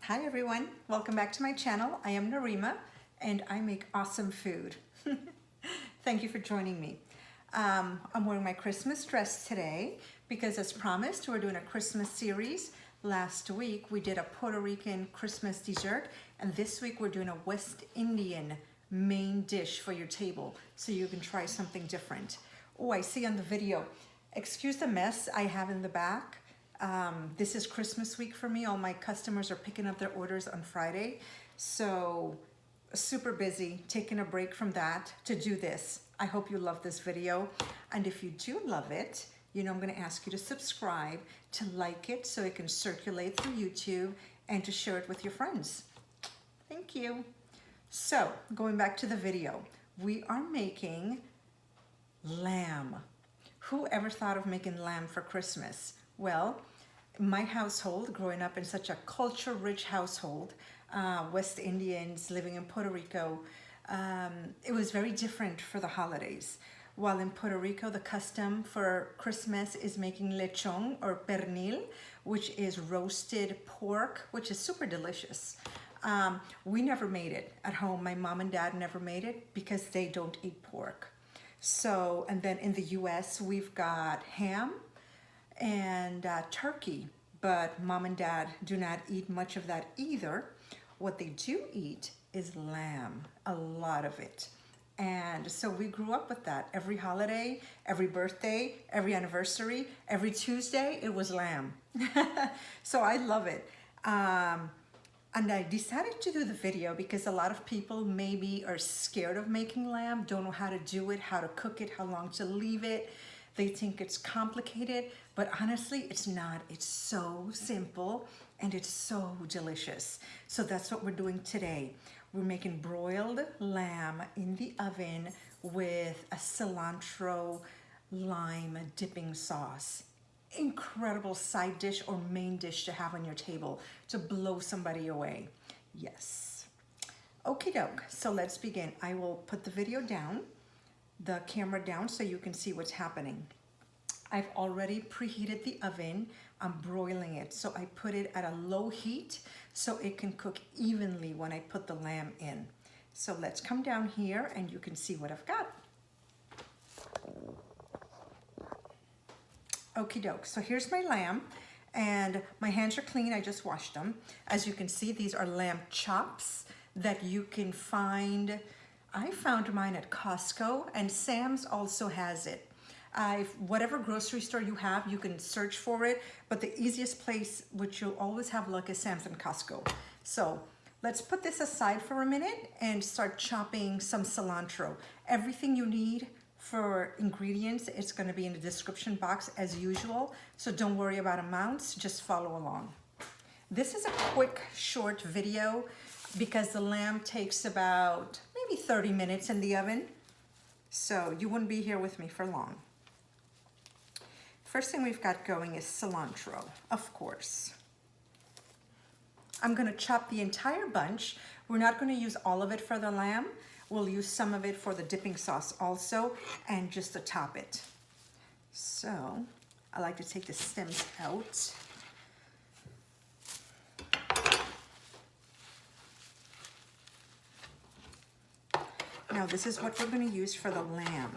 Hi everyone, welcome back to my channel. I am Narima and I make awesome food. Thank you for joining me. I'm wearing my Christmas dress today because as promised, we're doing a Christmas series. Last week we did a Puerto Rican Christmas dessert and this week we're doing a West Indian main dish for your table so you can try something different. Oh, I see on the video, excuse the mess I have in the back. This is Christmas week for me. All my customers are picking up their orders on Friday. So super busy, taking a break from that to do this. I hope you love this video. And if you do love it, you know, I'm gonna ask you to subscribe, to like it so it can circulate through YouTube and to share it with your friends. Thank you. So going back to the video, we are making lamb. Who ever thought of making lamb for Christmas? Well, my household, growing up in such a culture-rich household, West Indians living in Puerto Rico, it was very different for the holidays. While in Puerto Rico, the custom for Christmas is making lechon or pernil, which is roasted pork, which is super delicious. We never made it at home. My mom and dad never made it because they don't eat pork. So, and then in the US, we've got ham and turkey, but mom and dad do not eat much of that either. What they do eat is lamb, a lot of it. And so we grew up with that. Every holiday, every birthday, every anniversary, every Tuesday, it was lamb. So I love it. And I decided to do the video because a lot of people maybe are scared of making lamb, don't know how to do it, how to cook it, how long to leave it. They think it's complicated, but honestly, it's not. It's so simple and it's so delicious. So that's what we're doing today. We're making broiled lamb in the oven with a cilantro lime dipping sauce. Incredible side dish or main dish to have on your table to blow somebody away. Yes. Okie doke, so let's begin. I will put the video down, the camera down so you can see what's happening. I've already preheated the oven. I'm broiling it. So I put it at a low heat so it can cook evenly when I put the lamb in. So let's come down here and you can see what I've got. Okie doke. So here's my lamb and my hands are clean. I just washed them. As you can see, these are lamb chops that you can find. I found mine at Costco and Sam's also has it. Whatever grocery store you have, you can search for it, but the easiest place which you'll always have luck is Sam's and Costco. So let's put this aside for a minute and start chopping some cilantro. Everything you need for ingredients, it's gonna be in the description box as usual, so don't worry about amounts, just follow along. This is a quick, short video because the lamb takes about maybe 30 minutes in the oven, so you wouldn't be here with me for long. First thing we've got going is cilantro, of course. I'm gonna chop the entire bunch. We're not gonna use all of it for the lamb. We'll use some of it for the dipping sauce also and just to top it. So I like to take the stems out. Now this is what we're gonna use for the lamb.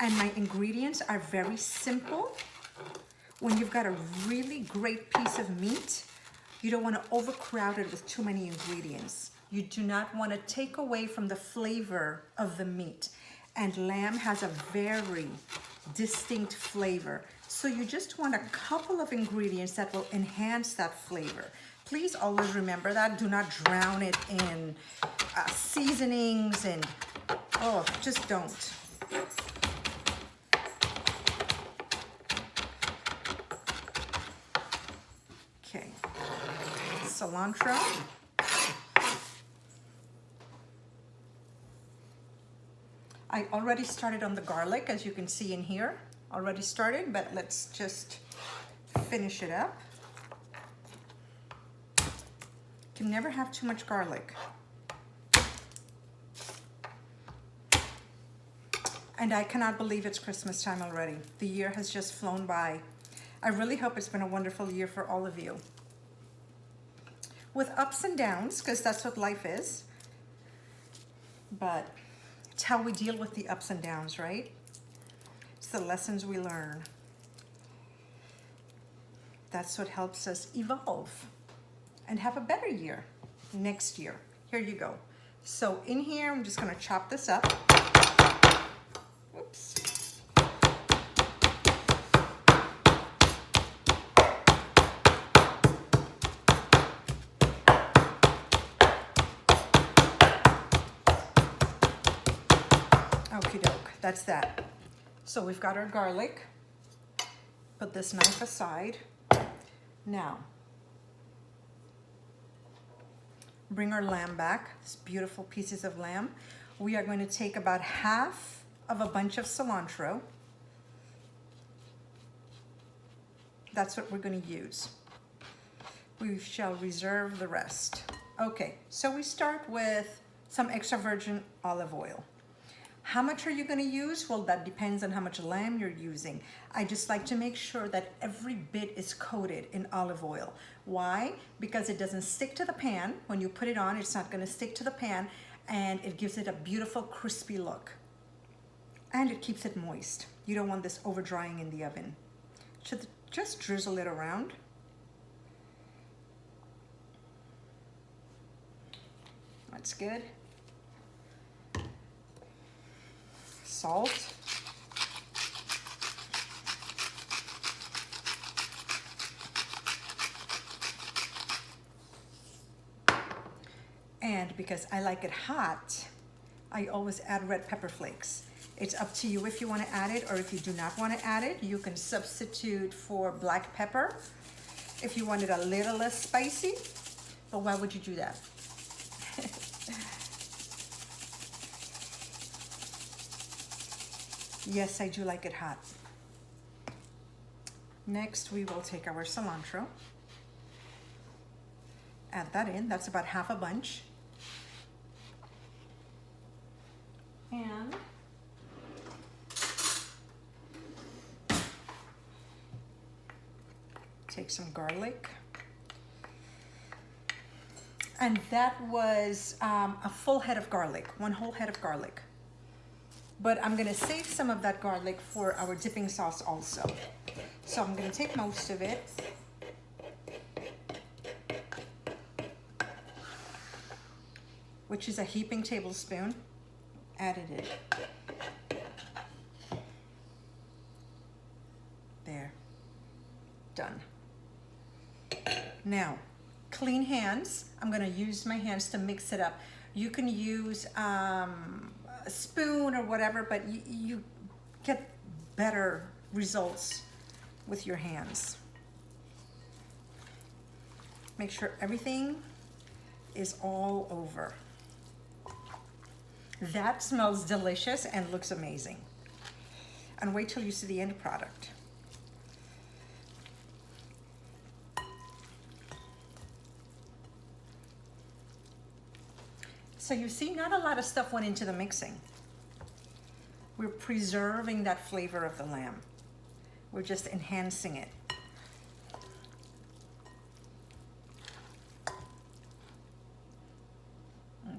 And my ingredients are very simple. When you've got a really great piece of meat, you don't want to overcrowd it with too many ingredients. You do not want to take away from the flavor of the meat. And lamb has a very distinct flavor. So you just want a couple of ingredients that will enhance that flavor. Please always remember that. Do not drown it in seasonings and, oh, just don't. Okay, cilantro. I already started on the garlic, as you can see in here. Already started, but let's just finish it up. Can never have too much garlic. And I cannot believe it's Christmas time already. The year has just flown by. I really hope it's been a wonderful year for all of you. with ups and downs, because that's what life is. But it's how we deal with the ups and downs, right? It's the lessons we learn. That's what helps us evolve and have a better year next year. Here you go. So in here, I'm just gonna chop this up. Whoops. Okie doke, that's that. So we've got our garlic. Put this knife aside. Now, bring our lamb back, these beautiful pieces of lamb. We are going to take about half of a bunch of cilantro. That's what we're going to use. We shall reserve the rest. Okay, so we start with some extra virgin olive oil. How much are you going to use? Well, that depends on how much lamb you're using. I just like to make sure that every bit is coated in olive oil. Why? Because it doesn't stick to the pan. When you put it on, it's not going to stick to the pan, and it gives it a beautiful crispy look. And it keeps it moist. You don't want this over drying in the oven. Should just drizzle it around. That's good. Salt. And because I like it hot, I always add red pepper flakes. It's up to you if you want to add it, or if you do not want to add it, you can substitute for black pepper if you want it a little less spicy. But why would you do that? Yes, I do like it hot. Next, we will take our cilantro. Add that in. That's about half a bunch. And take some garlic. And that was a full head of garlic, one whole head of garlic. But I'm gonna save some of that garlic for our dipping sauce also. So I'm gonna take most of it. Which is a heaping tablespoon. Added it. There. Done. Now, clean hands. I'm gonna use my hands to mix it up. You can use a spoon or whatever, but you get better results with your hands. Make sure everything is all over. That smells delicious and looks amazing. And wait till you see the end product. So you see, not a lot of stuff went into the mixing. We're preserving that flavor of the lamb. We're just enhancing it.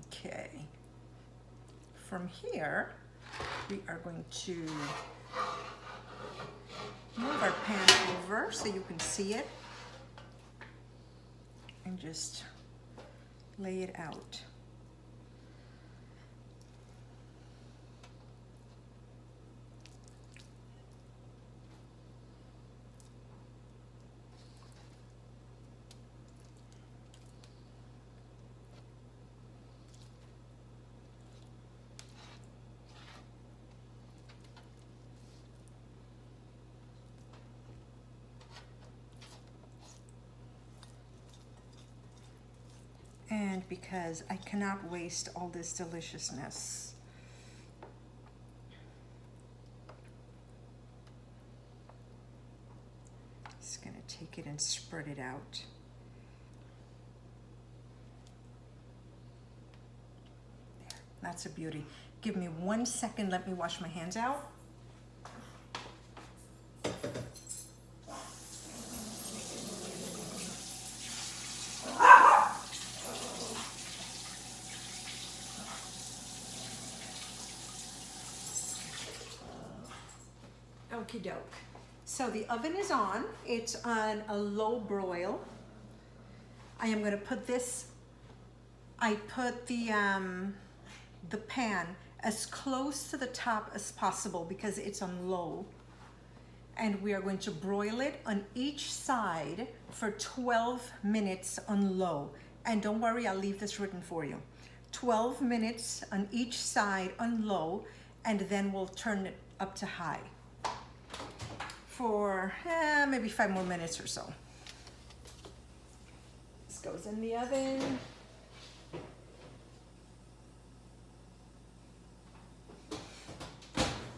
Okay. From here, we are going to move our pan over so you can see it. And just lay it out. And because I cannot waste all this deliciousness, just gonna take it and spread it out. There, that's a beauty. Give me 1 second, let me wash my hands out. Okie doke. So the oven is on. It's on a low broil. I am gonna put this, I put the pan as close to the top as possible because it's on low. And we are going to broil it on each side for 12 minutes on low. And don't worry, I'll leave this written for you. 12 minutes on each side on low, and then we'll turn it up to high for maybe 5 more minutes or so. This goes in the oven.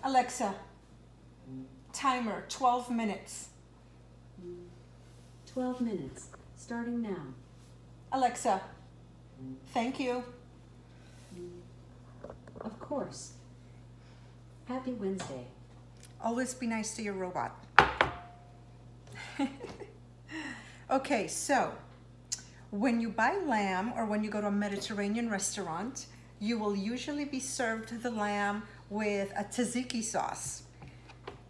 Alexa, timer, 12 minutes. 12 minutes, starting now. Alexa, thank you. Of course. Happy Wednesday. Always be nice to your robot. Okay, so when you buy lamb or when you go to a Mediterranean restaurant, you will usually be served the lamb with a tzatziki sauce.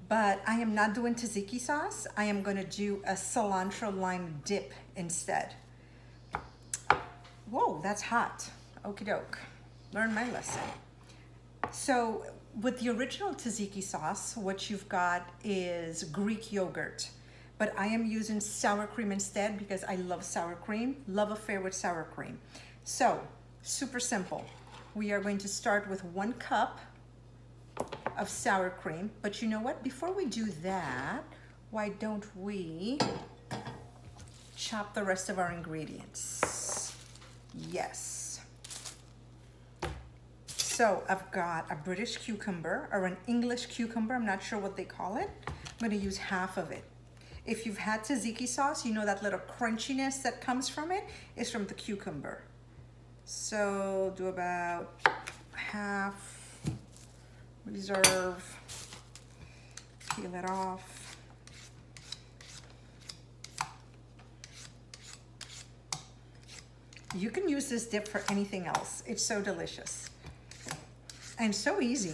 But I am not doing tzatziki sauce. I am going to do a cilantro lime dip instead. Whoa, that's hot. Okie doke. Learn my lesson. So with the original tzatziki sauce, what you've got is Greek yogurt. But I am using sour cream instead because I love sour cream. Love affair with sour cream. So, super simple. We are going to start with 1 cup of sour cream. But you know what? Before we do that, why don't we chop the rest of our ingredients? Yes. So I've got a British cucumber or an English cucumber. I'm not sure what they call it. I'm going to use half of it. If you've had tzatziki sauce, you know that little crunchiness that comes from it is from the cucumber. So do about half, reserve, peel it off. You can use this dip for anything else. It's so delicious and so easy.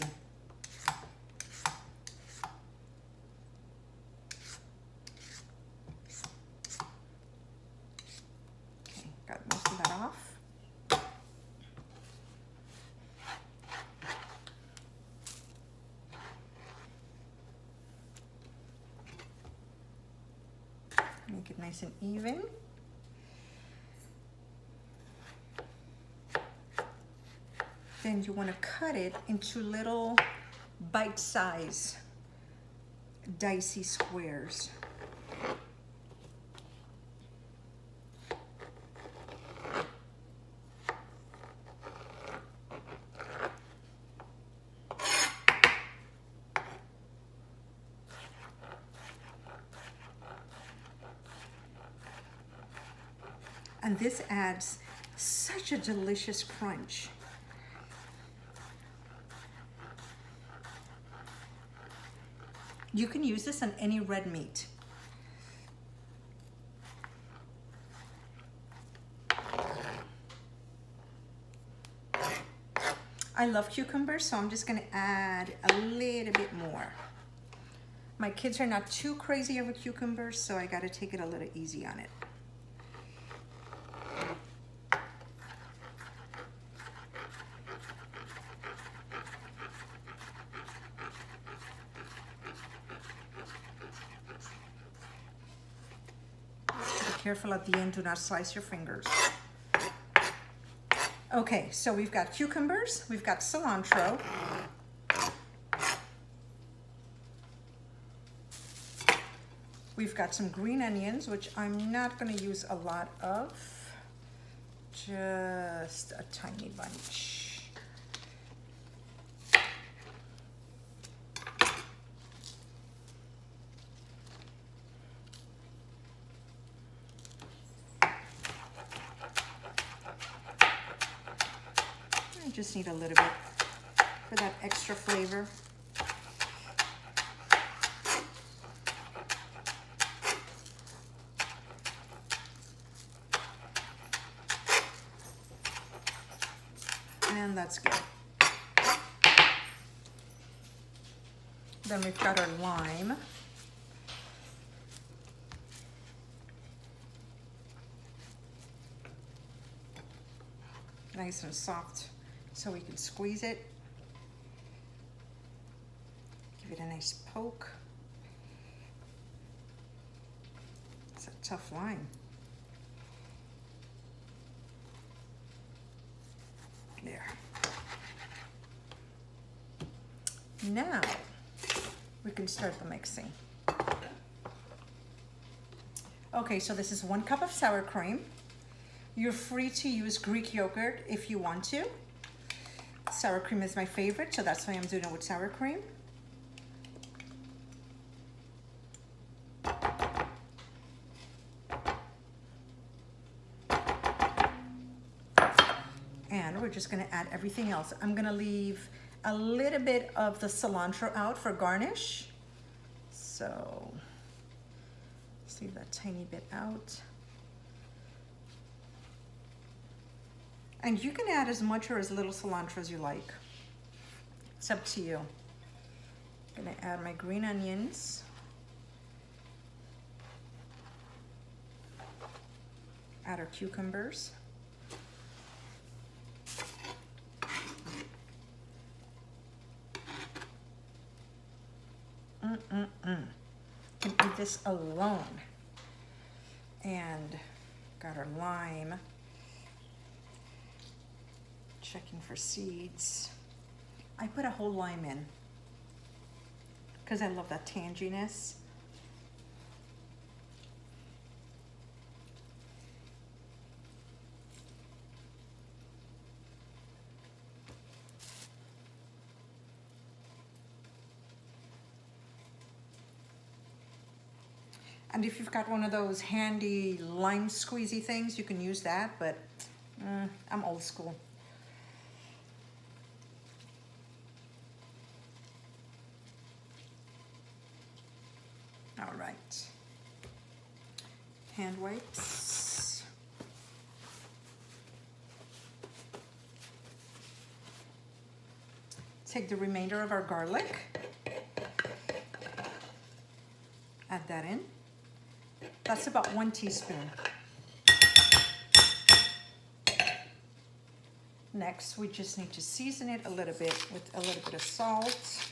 Okay, got most of that off. Make it nice and even. Then you want to cut it into little bite-size dicey squares. And this adds such a delicious crunch. You can use this on any red meat. I love cucumbers, so I'm just gonna add a little bit more. My kids are not too crazy over cucumbers, so I gotta take it a little easy on it. Careful at the end, do not slice your fingers. Okay, so we've got cucumbers, we've got cilantro. We've got some green onions, which I'm not going to use a lot of, just a tiny bunch. Just need a little bit for that extra flavor. And that's good. Then we've got our lime. Nice and soft so we can squeeze it. Give it a nice poke. It's a tough lime. There. Now we can start the mixing. Okay, so this is 1 cup of sour cream. You're free to use Greek yogurt if you want to. Sour cream is my favorite, so that's why I'm doing it with sour cream. And we're just gonna add everything else. I'm gonna leave a little bit of the cilantro out for garnish. So, let's leave that tiny bit out. And you can add as much or as little cilantro as you like. It's up to you. I'm gonna add my green onions. Add our cucumbers. Can eat this alone. And got our lime. Checking for seeds. I put a whole lime in because I love that tanginess. And if you've got one of those handy lime squeezy things, you can use that, but I'm old school. All right. Hand wipes. Take the remainder of our garlic. Add that in. That's about 1 teaspoon. Next, we just need to season it a little bit with a little bit of salt.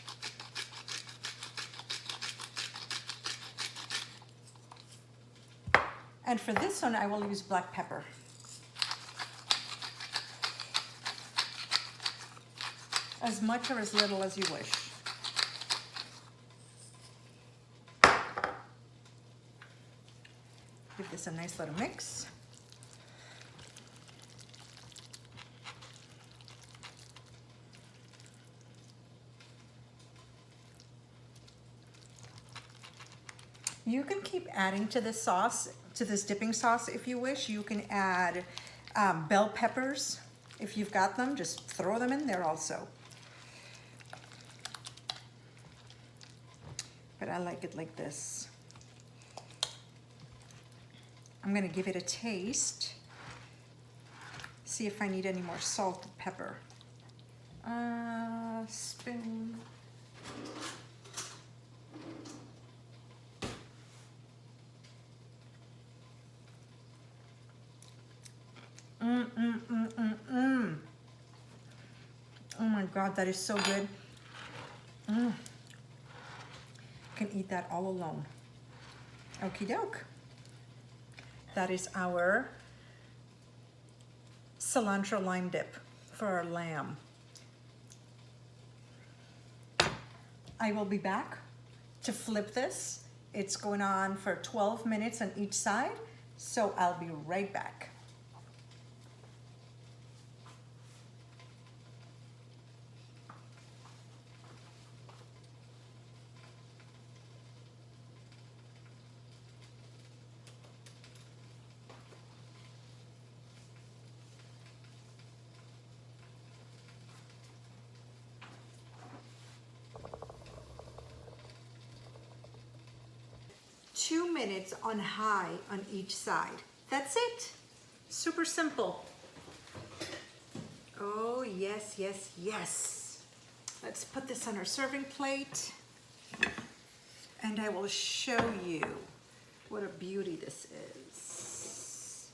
And for this one, I will use black pepper. As much or as little as you wish. Give this a nice little mix. You can keep adding to this sauce, to this dipping sauce if you wish. You can add bell peppers. If you've got them, just throw them in there also. But I like it like this. I'm gonna give it a taste. See if I need any more salt and pepper. Spoon. Oh my God, that is so good. Can eat that all alone. Okie doke. That is our cilantro lime dip for our lamb. I will be back to flip this. It's going on for 12 minutes on each side, so I'll be right back. Two minutes on high on each side. That's it. Super simple. Oh, yes, yes, yes. Let's put this on our serving plate. And I will show you what a beauty this is.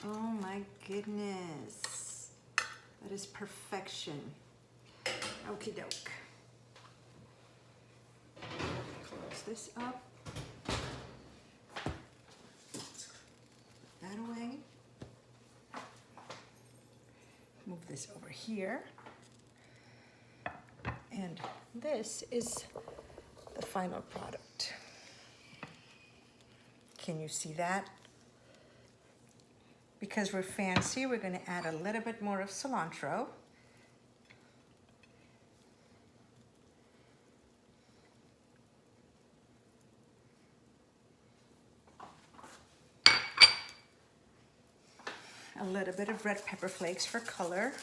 Oh my goodness, that is perfection. Okie doke. Close this up. Put that away. Move this over here. And this is the final product. Can you see that? Because we're fancy, we're going to add a little bit more of cilantro. A little bit of red pepper flakes for color.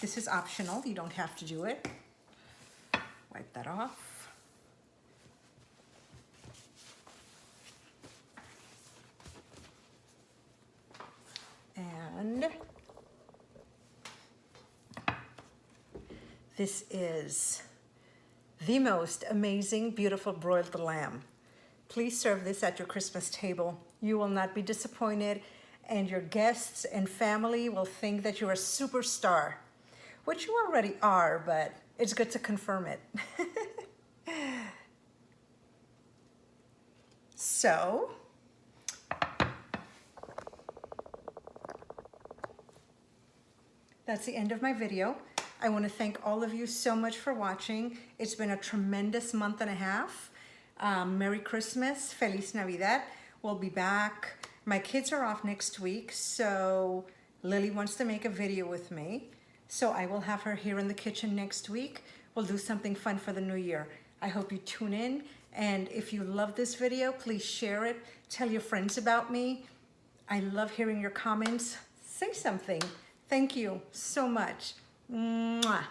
This is optional, you don't have to do it. Wipe that off. And this is the most amazing, beautiful broiled lamb. Please serve this at your Christmas table. You will not be disappointed, and your guests and family will think that you're a superstar, which you already are, but it's good to confirm it. So, that's the end of my video. I want to thank all of you so much for watching. It's been a tremendous month and a half. Merry Christmas, Feliz Navidad. We'll be back. My kids are off next week, so Lily wants to make a video with me. So I will have her here in the kitchen next week. We'll do something fun for the new year. I hope you tune in. And if you love this video, please share it. Tell your friends about me. I love hearing your comments. Say something. Thank you so much. Mwah.